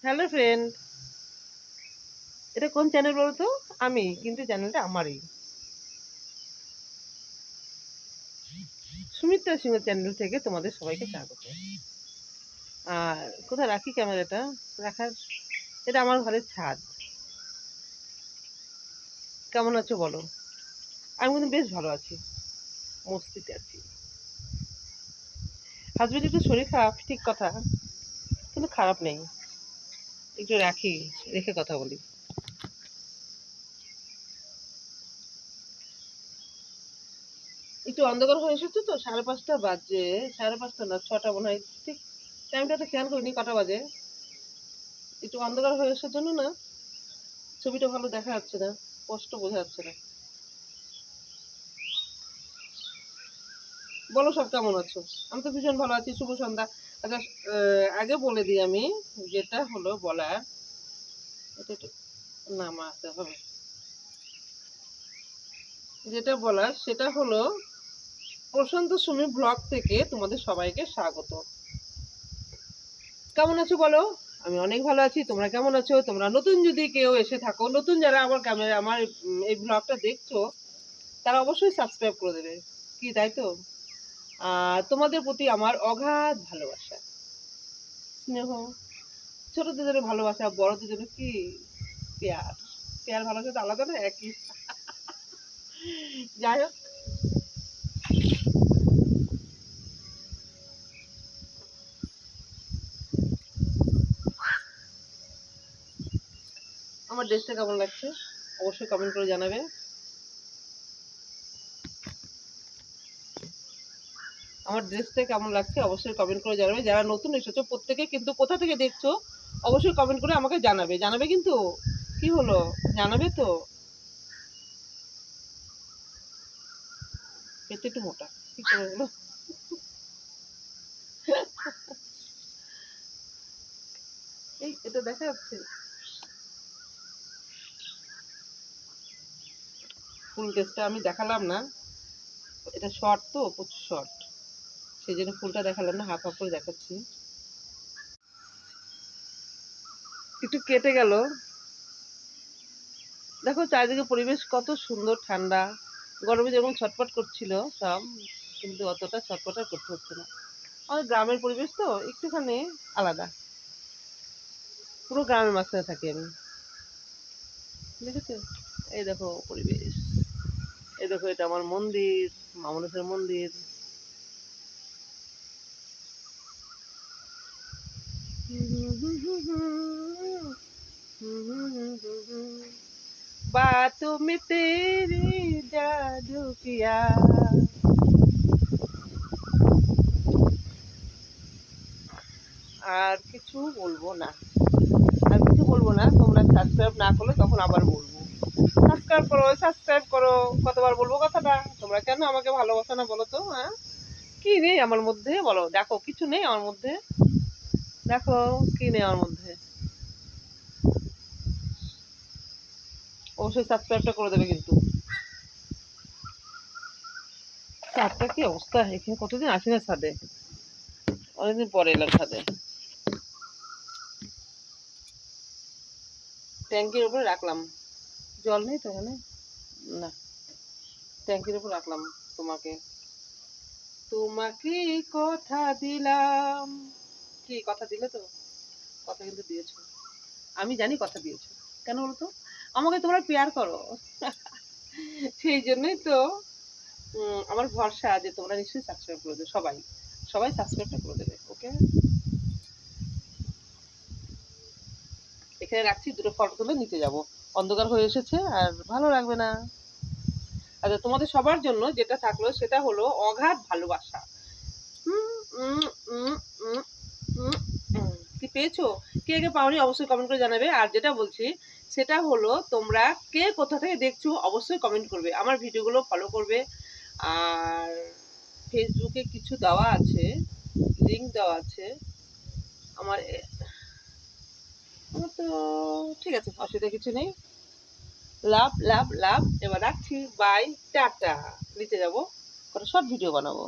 Hello friend, এটা কোন channel বলো তো? আমি কিন্তু চ্যানেলটা আমারই, সুমিত্রা সিংহ চ্যানেল থেকে তোমাদের সবাইকে স্বাগত। আর কোথায় রাখি ক্যামেরাটা? রাখার এটা আমার ঘরের ছাদ। কেমন আছো বলো? আমি কিন্তু বেশ ভালো আছি, মস্তিতে আছি। হাজবেন্ড একটু শরীর খারাপ, ঠিক কথা, কিন্তু খারাপ নেই। একটু রাখি, রেখে কথা বলি। একটু অন্ধকার হয়ে এসেছে তো, 5:30 বাজে। 5:30 না, 6টা মনে হয়। ঠিক টাইমটা তো খেয়াল করিনি কটা বাজে। একটু অন্ধকার হয়ে আসার জন্য না ছবিটা ভালো দেখা যাচ্ছে না, স্পষ্ট বোঝা যাচ্ছে না। বলো সব কেমন আছো? আমি তো ভীষণ ভালো আছি। শুভ সন্ধ্যা। আচ্ছা, আগে বলে দিই আমি, যেটা হলো বলার, এটা একটু নামাতে হবে। যেটা বলার সেটা হলো, প্রশান্ত সুমি ব্লগ থেকে তোমাদের সবাইকে স্বাগত। কেমন আছো বলো? আমি অনেক ভালো আছি। তোমরা কেমন আছো? তোমরা নতুন যদি কেউ এসে থাকো, নতুন যারা আমার এই ব্লগটা দেখছো, তারা অবশ্যই সাবস্ক্রাইব করে দেবে। কি তাই তো? আর তোমাদের প্রতি আমার অগাধ ভালোবাসা, স্নেহ। ছোটদের জন্য ভালোবাসা, বড়দের জন্য কি পেয়ার। পেয়ার ভালোবাসা তো আলাদা না, একই। যাই হোক, আমার ড্রেসটা কেমন লাগছে অবশ্যই কমেন্ট করে জানাবে। আমার ড্রেসটা কেমন লাগছে অবশ্যই কমেন্ট করে জানাবে। যারা নতুন এসেছো প্রত্যেকে কিন্তু কোথা থেকে দেখছো অবশ্যই কমেন্ট করে আমাকে জানাবে। জানাবে কিন্তু, কি হলো, জানাবে তো। পেটটা একটু মোটা, কি করে হলো? এই এটা দেখা যাচ্ছে, ফুল ড্রেসটা আমি দেখালাম না। এটা শর্ট তো, প্রচুর শর্ট, সেই জন্য ফুলটা দেখালাম না, হাফ হাফ করে দেখাচ্ছি। একটু কেটে গেল। দেখো চারিদিকে পরিবেশ কত সুন্দর, ঠান্ডা। গরমে যেমন ছটফট করছিল সব, কিন্তু অতটা ছটফট আর করতে হচ্ছে না। আমাদের গ্রামের পরিবেশ তো একটুখানি আলাদা। পুরো গ্রামের মাঝখানে থাকি আমি, দেখেছো? এই দেখো পরিবেশ, এই দেখো এটা আমার মন্দির, মামনেশ্বর মন্দির। बातों में तेरी जादू किया। আর কিছু বলবো না, আর কিছু বলবো না। তোমরা সাবস্ক্রাইব না করলে তখন আবার বলবো, সাবস্ক্রাইব করো, সাবস্ক্রাইব করো। কতবার বলবো কথাটা? তোমরা কেন আমাকে ভালোবাসো না বলো তো? হ্যাঁ, কি নেই আমার মধ্যে বলো? দেখো কিছু নেই আমার মধ্যে, দেখো কি নেই আমার মধ্যে। অবশ্যই সাবস্ক্রাইবটা করে দেবে কিন্তু। ছাদটা কি অবস্থা, এখানে কতদিন আসি না ছাদে, অনেকদিন পরে এলাম ছাদে। ট্যাঙ্কির উপরে রাখলাম, জল নেই তো এখানে, না, ট্যাঙ্কির উপর রাখলাম। তোমাকে, তোমাকে কথা দিলাম। কি কথা দিলে তো? কথা কিন্তু দিয়েছো, আমি জানি কথা দিয়েছো। কেন বলতো? আমাকে তোমরা পেয়ার করো। সেই জন্যই তো আমার ভরসা যে তোমরা নিশ্চয়ই সাবস্ক্রাইব করে দেবে। সবাই সবাই সাবস্ক্রাইবটা করে দেবে। ওকে, এখানে রাখছি, দুটো ফটো তুলে নিতে যাব। অন্ধকার হয়ে এসেছে আর ভালো লাগবে না। আচ্ছা, তোমাদের সবার জন্য যেটা থাকলো সেটা হলো অগাধ ভালোবাসা। কি পেয়েছো? কে কে পাওনি অবশ্যই কমেন্ট করে জানাবে। আর যেটা বলছি সেটা হলো, তোমরা কে কোথা থেকে দেখছো অবশ্যই কমেন্ট করবে, আমার ভিডিওগুলো ফলো করবে। আর ফেসবুকে কিছু দেওয়া আছে, লিঙ্ক দেওয়া আছে আমার। আমার তো ঠিক আছে, অসুবিধা কিছু নেই। লাভ লাভ লাভ। এবার রাখছি, বাই, টাটা। নিচে যাবো, কটা শর্ট ভিডিও বানাবো।